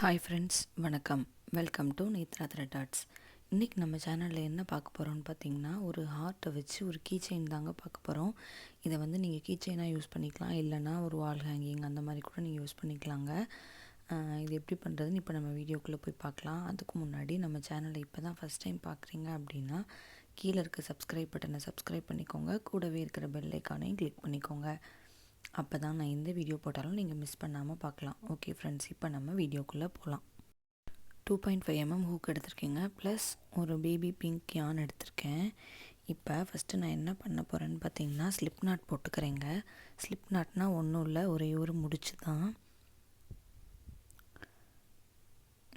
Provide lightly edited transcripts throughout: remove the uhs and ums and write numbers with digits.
Hi friends, வணக்கம். Welcome to Nethra thread arts. இன்றைக்கி நம்ம சேனலில் என்ன பார்க்க போகிறோம்னு பார்த்தீங்கன்னா, ஒரு ஹார்ட்டை வச்சு ஒரு கீச்செயின் தாங்க பார்க்க போகிறோம். இதை நீங்கள் கீச்செயினாக யூஸ் பண்ணிக்கலாம், இல்லைனா ஒரு வால் ஹேங்கிங் அந்த மாதிரி கூட நீங்கள் யூஸ் பண்ணிக்கலாங்க. இது எப்படி பண்ணுறதுன்னு இப்போ நம்ம வீடியோக்குள்ளே போய் பார்க்கலாம். அதுக்கு முன்னாடி நம்ம சேனலை இப்போ தான் ஃபஸ்ட் டைம் பார்க்குறீங்க அப்படின்னா கீழே இருக்க சப்ஸ்கிரைப் பட்டனை சப்ஸ்கிரைப் பண்ணிக்கோங்க. கூடவே இருக்கிற பெல் ஐக்கானையும் கிளிக் பண்ணிக்கோங்க. அப்போ தான் நான் எந்த வீடியோ போட்டாலும் நீங்கள் மிஸ் பண்ணாமல் பார்க்கலாம். ஓகே ஃப்ரெண்ட்ஸ், இப்போ நம்ம வீடியோக்குள்ளே போகலாம். 2.5 mm ஹூக் எடுத்திருக்கேங்க, ப்ளஸ் ஒரு பேபி பிங்க் யான் எடுத்திருக்கேன். இப்போ ஃபஸ்ட்டு நான் என்ன பண்ண போகிறேன்னு பார்த்தீங்கன்னா, ஸ்லிப் நாட் போட்டுக்கிறேங்க. ஸ்லிப் நாட்னால் ஒன்றும் இல்லை, ஒரே ஒரு முடிச்சு தான்.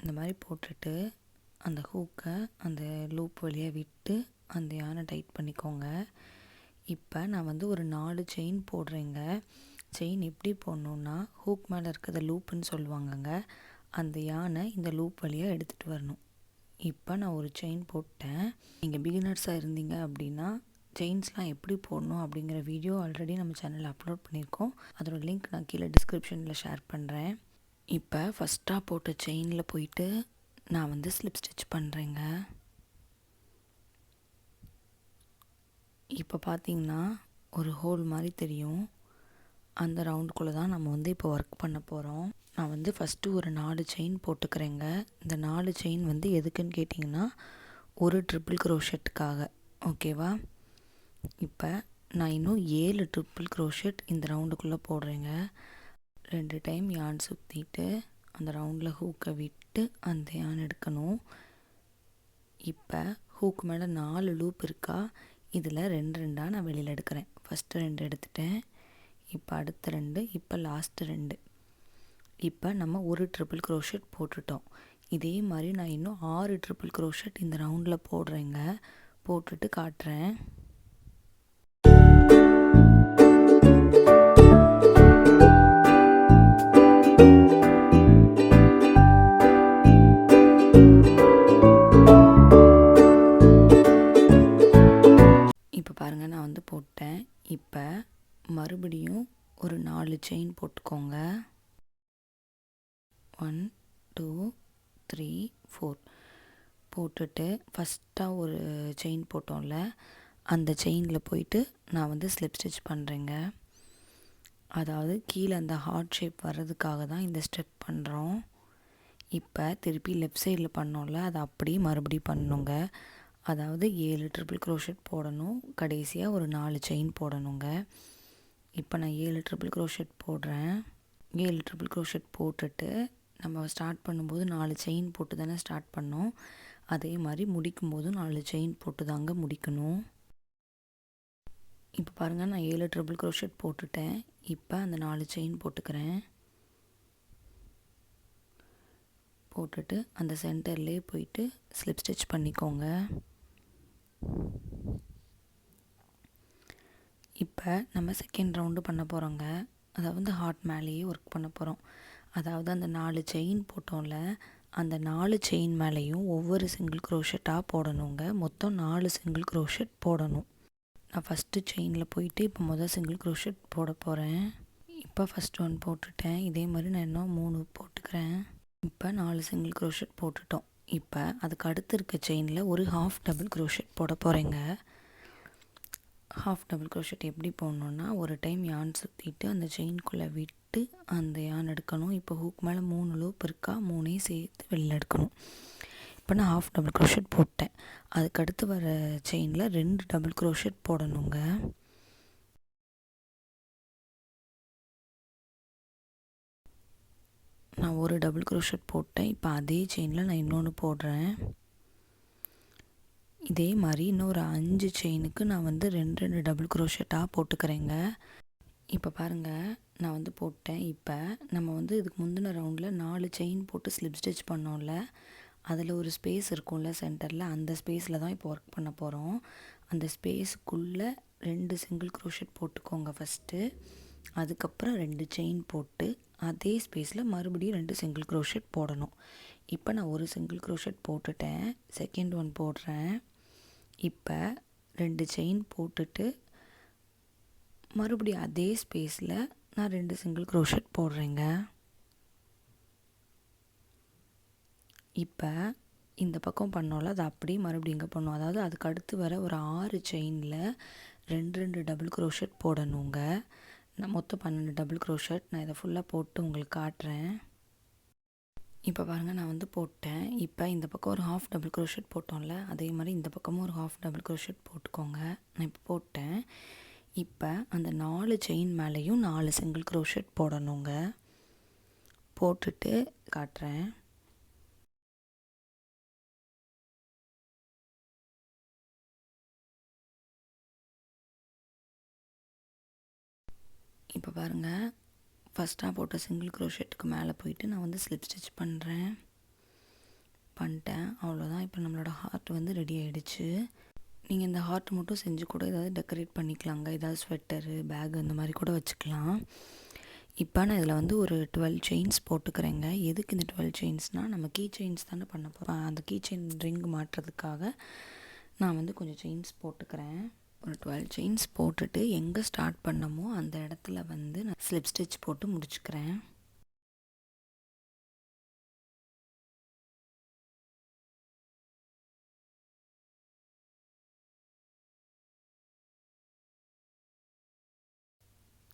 இந்த மாதிரி போட்டுட்டு அந்த ஹூக்கை அந்த லூப் வழியாக விட்டு அந்த யானை டைட் பண்ணிக்கோங்க. இப்போ நான் ஒரு 4 செயின் போடுறேங்க. செயின் எப்படி போடணுன்னா, ஹூக் மேலே இருக்கிறத லூப்புன்னு சொல்லுவாங்கங்க. அந்த யானை இந்த லூப் வழியாக எடுத்துகிட்டு வரணும். இப்போ நான் ஒரு செயின் போட்டேன். நீங்கள் பிகினர்ஸாக இருந்தீங்க அப்படின்னா செயின்ஸ்லாம் எப்படி போடணும் அப்படிங்கிற வீடியோ ஆல்ரெடி நம்ம சேனலில் அப்லோட் பண்ணியிருக்கோம். அதோட லிங்க் நான் கீழே டிஸ்கிரிப்ஷனில் ஷேர் பண்ணுறேன். இப்போ ஃபஸ்ட்டாக போட்ட செயினில் போயிட்டு நான் ஸ்லிப் ஸ்டிச் பண்ணுறேங்க. இப்போ பார்த்தீங்கன்னா ஒரு ஹோல் மாதிரி தெரியும். அந்த ரவுண்டுக்குள்ளே தான் நம்ம இப்போ ஒர்க் பண்ண போகிறோம். நான் ஃபஸ்ட்டு ஒரு 4 செயின் போட்டுக்கிறேங்க. இந்த 4 செயின் எதுக்குன்னு கேட்டிங்கன்னா, ஒரு ட்ரிபிள் க்ரோஷெட்டுக்காக. ஓகேவா? இப்போ நான் இன்னும் 7 ட்ரிபிள் க்ரோஷெட் இந்த ரவுண்டுக்குள்ளே போடுறேங்க. 2 டைம் யான் சுற்றிட்டு அந்த ரவுண்டில் ஹூக்கை விட்டு அந்த யான் எடுக்கணும். இப்போ ஹூக் மேலே 4 லூப் இருக்கா, இதில் 2 நான் வெளியில் எடுக்கிறேன். ஃபஸ்ட்டு 2 எடுத்துட்டேன், இப்போ அடுத்த 2, இப்போ லாஸ்ட்டு 2. இப்போ நம்ம ஒரு ட்ரிபிள் க்ரோஷெட் போட்டுட்டோம். இதே மாதிரி நான் இன்னும் 6 ட்ரிபிள் க்ரோஷெட் இந்த ரவுண்டில் போடுறேங்க. போட்டுட்டு காட்டுறேன். பாருங்கள், நான் போட்டேன். இப்போ மறுபடியும் ஒரு 4 செயின் போட்டுக்கோங்க. 1 2 3 4 போட்டுட்டு ஃபஸ்ட்டாக ஒரு செயின் போட்டோம்ல, அந்த செயினில் போயிட்டு நான் ஸ்லிப் ஸ்டிச் பண்ணுறேங்க. அதாவது கீழே அந்த ஹார்ட் ஷேப் வர்றதுக்காக தான் இந்த ஸ்டெப் பண்ணுறோம். இப்போ திருப்பி லெஃப்ட் சைடில் பண்ணோம்ல, அதை அப்படியே மறுபடியும் பண்ணணுங்க. அதாவது 7 ட்ரிபிள் க்ரோஷெட் போடணும், கடைசியாக ஒரு 4 செயின் போடணுங்க. இப்போ நான் 7 ட்ரிபிள் க்ரோஷெட் போடுறேன். 7 ட்ரிபிள் க்ரோஷெட் போட்டுட்டு நம்ம ஸ்டார்ட் பண்ணும்போது 4 செயின் போட்டு தானே ஸ்டார்ட் பண்ணோம். அதே மாதிரி முடிக்கும்போதும் 4 செயின் போட்டு தாங்க முடிக்கணும். இப்போ பாருங்கள், நான் 7 ட்ரிபிள் க்ரோஷெட் போட்டுட்டேன். இப்போ அந்த 4 செயின் போட்டுக்கிறேன். போட்டுட்டு அந்த சென்டர்லேயே போயிட்டு ஸ்லிப் ஸ்டிச் பண்ணிக்கோங்க. இப்போ நம்ம செகண்ட் ரவுண்டு பண்ண போகிறோங்க. அதாவது ஹார்ட் மேலேயே ஒர்க் பண்ண போகிறோம். அதாவது அந்த 4 செயின் போட்டோம்ல, அந்த 4 செயின் மேலேயும் ஒவ்வொரு சிங்கிள் க்ரோஷெட்டாக போடணுங்க. மொத்தம் 4 சிங்கிள் க்ரோஷெட் போடணும். நான் ஃபஸ்ட்டு செயினில் போயிட்டு இப்போ சிங்கிள் க்ரோஷெட் போட போகிறேன். இப்போ ஃபஸ்ட் 1 போட்டுட்டேன். இதே மாதிரி நான் இன்னும் 3 போட்டுக்கிறேன். இப்போ 4 சிங்கிள் க்ரோஷெட் போட்டுட்டோம். இப்போ அதுக்கு அடுத்து இருக்க செயினில் ஒரு ஹாஃப் டபுள் க்ரோஷெட் போட போகிறேங்க. ஹாஃப் டபுள் க்ரோஷெட் எப்படி போடணுன்னா, ஒரு டைம் யான் சுற்றிட்டு அந்த செயின்குள்ளே விட்டு அந்த யான் எடுக்கணும். இப்போ ஹூக் மேலே 3 லூப் இருக்கா, 3ஐயும் சேர்த்து வெளியில் எடுக்கணும். இப்போ நான் ஹாஃப் டபுள் க்ரோஷெட் போட்டேன். அதுக்கடுத்து வர செயினில் 2 டபுள் க்ரோஷெட் போடணுங்க. நான் ஒரு டபுள் க்ரோஷெட் போட்டேன். இப்போ அதே செயினில் நான் இன்னொன்று போடுறேன். இதே மாதிரி இன்னொரு 5 செயினுக்கு நான் 2 டபுள் க்ரோஷெட்டாக போட்டுக்கிறேங்க. இப்போ பாருங்கள், நான் போட்டேன். இப்போ நம்ம இதுக்கு முந்தின ரவுண்டில் 4 செயின் போட்டு ஸ்லிப் ஸ்டிச் பண்ணோம்ல, அதில் ஒரு ஸ்பேஸ் இருக்கும்ல சென்டரில், அந்த ஸ்பேஸில் தான் இப்போ ஒர்க் பண்ண போகிறோம். அந்த ஸ்பேஸுக்குள்ளே 2 சிங்கிள் க்ரோஷெட் போட்டுக்கோங்க ஃபஸ்ட்டு. அதுக்கப்புறம் 2 செயின் போட்டு அதே ஸ்பேஸில் மறுபடியும் 2 சிங்கிள் க்ரோஷெட் போடணும். இப்போ நான் ஒரு சிங்கிள் க்ரோஷெட் போட்டுட்டேன். செகண்ட் 1 போடுறேன். இப்போ 2 செயின் போட்டுட்டு மறுபடியும் அதே ஸ்பேஸில் நான் 2 சிங்கிள் க்ரோஷெட் போடுறேங்க. இப்போ இந்த பக்கம் பண்ணோம்ல, அது அப்படியே மறுபடியும் இங்கே பண்ணோம். அதாவது அதுக்கு அடுத்து வர ஒரு 6 செயினில் 2 டபுள் க்ரோஷெட் போடணுங்க. நான் மொத்தம் 12 டபுள் க்ரோஷெட். நான் இதை ஃபுல்லாக போட்டு உங்களுக்கு காட்டுறேன். இப்போ பாருங்கள், நான் வந்து போட்டேன். இப்போ இந்த பக்கம் ஒரு ஹாஃப் டபுள் க்ரோஷெட் போட்டோம்ல, அதே மாதிரி இந்த பக்கமும் ஒரு ஹாஃப் டபுள் க்ரோஷெட் போட்டுக்கோங்க. நான் இப்போ போட்டேன். இப்போ அந்த 4 செயின் மேலேயும் 4 சிங்கிள் க்ரோஷெட் போடணுங்க. போட்டுட்டு காட்டுறேன். இப்போ பாருங்கள், ஃபஸ்ட்டாக போட்ட சிங்கிள் க்ரோஷெட்டுக்கு மேலே போயிட்டு நான் வந்து ஸ்லிப் ஸ்டிச் பண்ணிட்டேன். அவ்வளோதான். இப்போ நம்மளோட ஹார்ட் வந்து ரெடி ஆகிடுச்சு. நீங்கள் இந்த ஹார்ட் மட்டும் செஞ்சு கூட ஏதாவது டெக்கரேட் பண்ணிக்கலாங்க. ஏதாவது ஸ்வெட்டரு, பேக் அந்த மாதிரி கூட வச்சுக்கலாம். இப்போ நான் இதில் வந்து ஒரு 12 செயின்ஸ் போட்டுக்கிறேங்க. எதுக்கு இந்த 12 செயின்ஸ்னால், நம்ம கீ செயின்ஸ் தானே பண்ண போகிறோம். அந்த கீ செயின் ரிங் மாட்டுறதுக்காக நான் வந்து கொஞ்சம் செயின்ஸ் போட்டுக்கிறேன். ஒரு 12 செயின்ஸ் போட்டுட்டு எங்கே ஸ்டார்ட் பண்ணமோ அந்த இடத்துல வந்து நான் ஸ்லிப் ஸ்டிச் போட்டு முடிச்சுக்கிறேன்.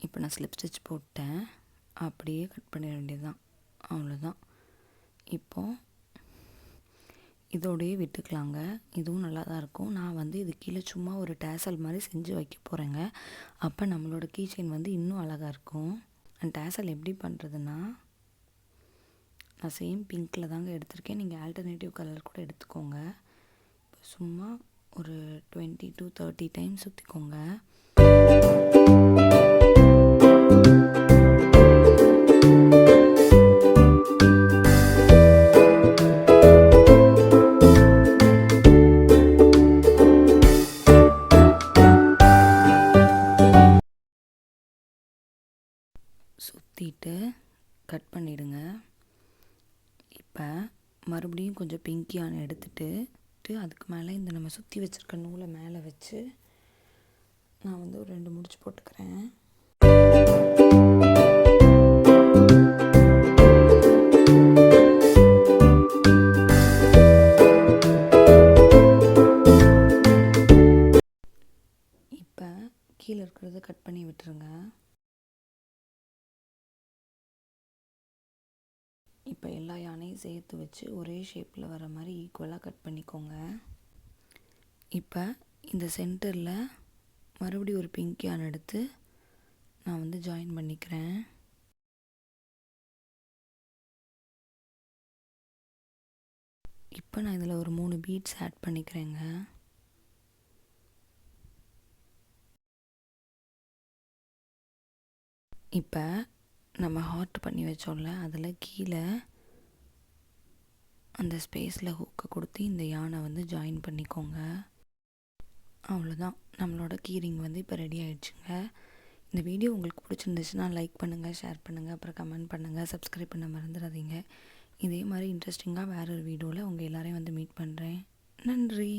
இப்போ நான் ஸ்லிப் ஸ்டிச் போட்டேன். அப்படியே கட் பண்ணிட வேண்டியது தான். அவ்வளோதான். இப்போது இதோடையே விட்டுக்கலாங்க. இதுவும் நல்லா தான் இருக்கும். நான் வந்து இது கீழே சும்மா ஒரு டேசல் மாதிரி செஞ்சு வைக்க போகிறேங்க. அப்போ நம்மளோட கீ செயின் வந்து இன்னும் அழகாக இருக்கும். அந்த டேசல் எப்படி பண்ணுறதுன்னா, நான் சேம் பிங்க்கில் தாங்க எடுத்திருக்கேன். நீங்கள் ஆல்டர்னேட்டிவ் கலர் கூட எடுத்துக்கோங்க. இப்போ சும்மா ஒரு 20 to 30 டைம்ஸ் சுற்றிக்கோங்க. சுற்றிட்டு கட் பண்ணிவிடுங்க. இப்போ மறுபடியும் கொஞ்சம் பிங்கியான எடுத்துட்டு அதுக்கு மேலே இந்த நம்ம சுற்றி வச்சுருக்க நூலை மேலே வச்சு நான் வந்து ஒரு 2 முடிச்சு போட்டுக்கிறேன். இப்போ கீழே இருக்கிறத கட் பண்ணி விட்டுருங்க. இப்போ எல்லா யானையும் சேர்த்து வச்சு ஒரே ஷேப்பில் வர மாதிரி ஈக்குவலாக கட் பண்ணிக்கோங்க. இப்போ இந்த சென்டரில் மறுபடியும் ஒரு பிங்க் யான் எடுத்து நான் வந்து ஜாயின் பண்ணிக்கிறேன். இப்போ நான் இதில் ஒரு 3 பீட்ஸ் ஆட் பண்ணிக்கிறேங்க. இப்போ நம்ம ஹார்ட் பண்ணி வச்சோம்ல, அதில் கீழே அந்த ஸ்பேஸில் ஹூக்கை கொடுத்து இந்த யானை வந்து ஜாயின் பண்ணிக்கோங்க. அவ்வளோதான். நம்மளோட கீரிங் வந்து இப்போ ரெடி ஆகிடுச்சுங்க. இந்த வீடியோ உங்களுக்கு பிடிச்சிருந்துச்சுன்னா லைக் பண்ணுங்கள், ஷேர் பண்ணுங்கள், அப்புறம் கமெண்ட் பண்ணுங்கள், சப்ஸ்கிரைப் பண்ண மறந்துடாதீங்க. இதே மாதிரி இன்ட்ரெஸ்டிங்காக வேறு ஒரு வீடியோவில் உங்கள் எல்லோரையும் வந்து மீட் பண்ணுறேன். நன்றி.